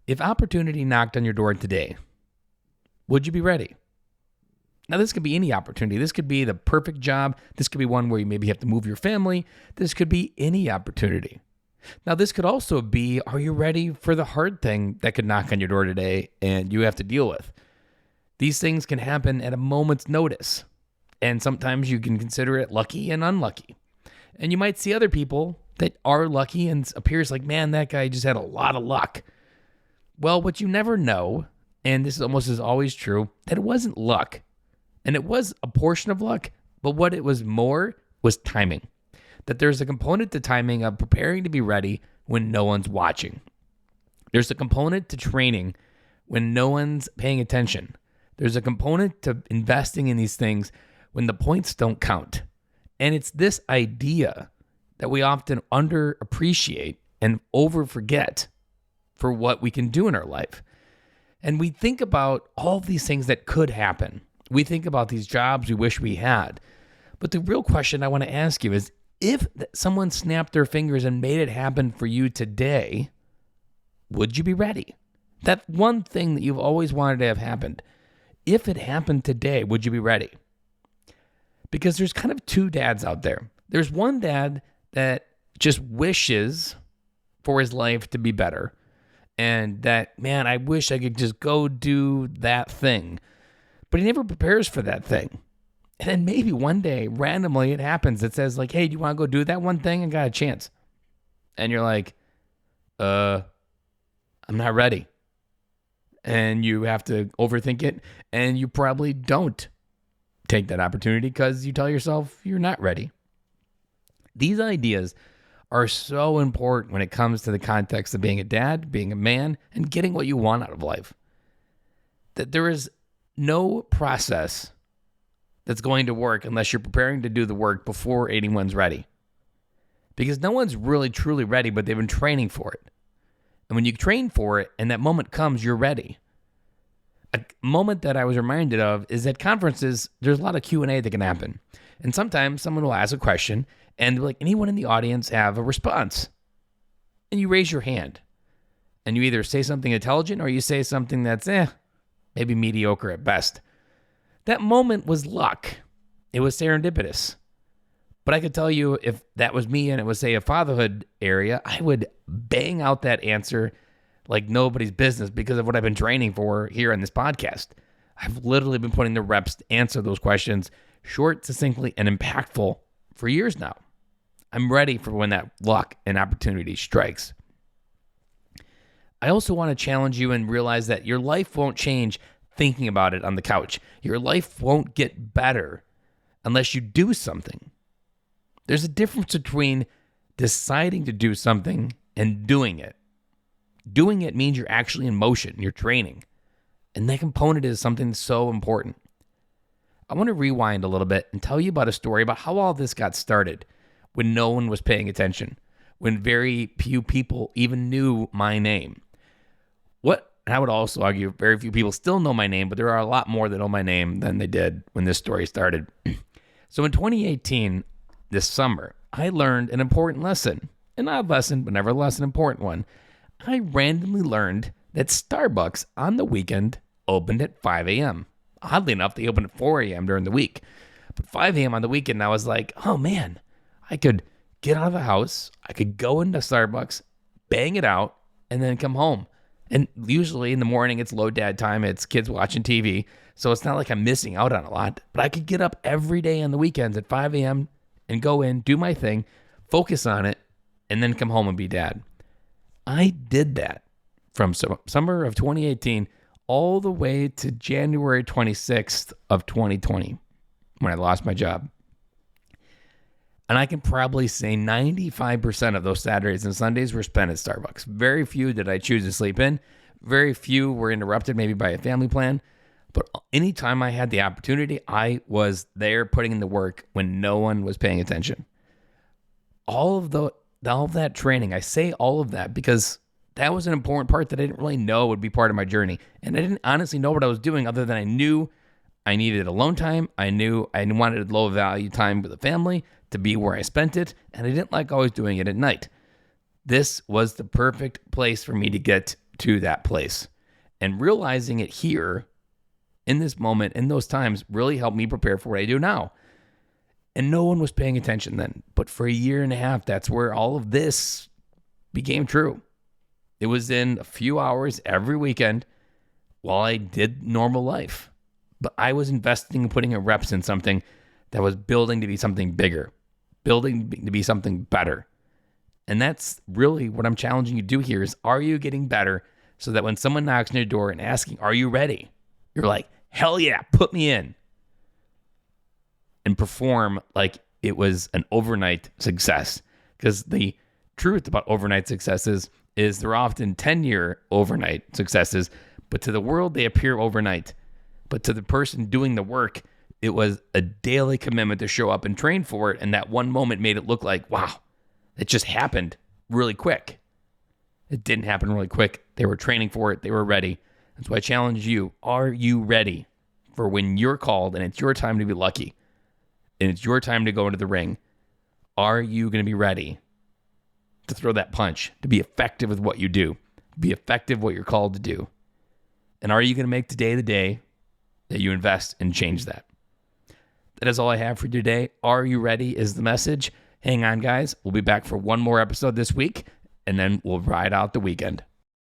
If opportunity knocked on your door today, would you be ready? Now, this could be any opportunity. This could be the perfect job. This could be one where you maybe have to move your family. This could be any opportunity. Now, this could also be, are you ready for the hard thing that could knock on your door today and you have to deal with? These things can happen at a moment's notice, and sometimes you can consider it lucky and unlucky. And you might see other people that are lucky and appears like, man, that guy just had a lot of luck. Well, what you never know, and this is almost as always true, that it wasn't luck. And it was a portion of luck, but what it was more was timing. That there's a component to timing of preparing to be ready when no one's watching. There's a component to training when no one's paying attention. There's a component to investing in these things when the points don't count. And it's this idea that we often underappreciate and overforget for what we can do in our life. And we think about all these things that could happen. We think about these jobs we wish we had. But the real question I want to ask you is, if someone snapped their fingers and made it happen for you today, would you be ready? That one thing that you've always wanted to have happened, if it happened today, would you be ready? Because there's kind of two dads out there. There's one dad that just wishes for his life to be better. And that, man, I wish I could just go do that thing. But he never prepares for that thing. And then maybe one day, randomly, it happens. It says like, hey, do you want to go do that one thing? I got a chance. And you're like, I'm not ready. And you have to overthink it. And you probably don't take that opportunity because you tell yourself you're not ready. These ideas are so important when it comes to the context of being a dad, being a man, and getting what you want out of life. That there is no process that's going to work unless you're preparing to do the work before anyone's ready. Because no one's really truly ready, but they've been training for it. And when you train for it and that moment comes, you're ready. A moment that I was reminded of is at conferences, there's a lot of Q&A that can happen. And sometimes someone will ask a question and like, anyone in the audience have a response? And you raise your hand. And you either say something intelligent or you say something that's maybe mediocre at best. That moment was luck. It was serendipitous. But I could tell you if that was me and it was, say, a fatherhood area, I would bang out that answer like nobody's business because of what I've been training for here on this podcast. I've literally been putting the reps to answer those questions short, succinctly, and impactful for years now. I'm ready for when that luck and opportunity strikes. I also want to challenge you and realize that your life won't change thinking about it on the couch. Your life won't get better unless you do something. There's a difference between deciding to do something and doing it. Doing it means you're actually in motion, you're training. And that component is something so important. I want to rewind a little bit and tell you about a story about how all this got started when no one was paying attention, when very few people even knew my name. And I would also argue very few people still know my name, but there are a lot more that know my name than they did when this story started. So in 2018, this summer, I learned an important lesson. An odd lesson, but nevertheless an important one. I randomly learned that Starbucks on the weekend opened at 5 a.m. Oddly enough, they opened at 4 a.m. during the week. But 5 a.m. on the weekend, I was like, oh man, I could get out of the house, I could go into Starbucks, bang it out, and then come home. And usually in the morning, it's low dad time. It's kids watching TV. So it's not like I'm missing out on a lot. But I could get up every day on the weekends at 5 a.m. and go in, do my thing, focus on it, and then come home and be dad. I did that from summer of 2018 all the way to January 26th of 2020 when I lost my job. And I can probably say 95% of those Saturdays and Sundays were spent at Starbucks. Very few did I choose to sleep in. Very few were interrupted maybe by a family plan. But anytime I had the opportunity, I was there putting in the work when no one was paying attention. All of that training, I say all of that because that was an important part that I didn't really know would be part of my journey. And I didn't honestly know what I was doing other than I knew I needed alone time. I knew I wanted low value time with the family to be where I spent it, and I didn't like always doing it at night. This was the perfect place for me to get to that place. And realizing it here in this moment, in those times, really helped me prepare for what I do now. And no one was paying attention then. But for a year and a half, that's where all of this became true. It was in a few hours every weekend while I did normal life. But I was investing and putting in reps in something that was building to be something bigger, building to be something better. And that's really what I'm challenging you to do here is, are you getting better so that when someone knocks on your door and asking, are you ready? You're like, hell yeah, put me in. And perform like it was an overnight success. Because the truth about overnight successes is they're often 10-year overnight successes, but to the world, they appear overnight. But to the person doing the work, it was a daily commitment to show up and train for it. And that one moment made it look like, wow, it just happened really quick. It didn't happen really quick. They were training for it. They were ready. And so I challenge you, are you ready for when you're called and it's your time to be lucky and it's your time to go into the ring? Are you going to be ready to throw that punch, to be effective with what you do, be effective what you're called to do? And are you going to make today the day that you invest and change that? That is all I have for you today. Are you ready is the message. Hang on, guys. We'll be back for one more episode this week, and then we'll ride out the weekend.